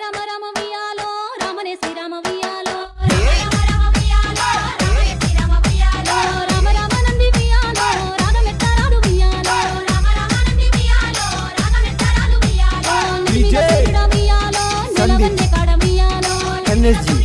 రమ రమ వియాలో రామనే శ్రీరామ వియాలో రామ రామ నంది వియాలో రాగమెత్తరాలు వియాలో DJ వియాలో నిలవన్నే కాడ వియాలో ఎనర్జీ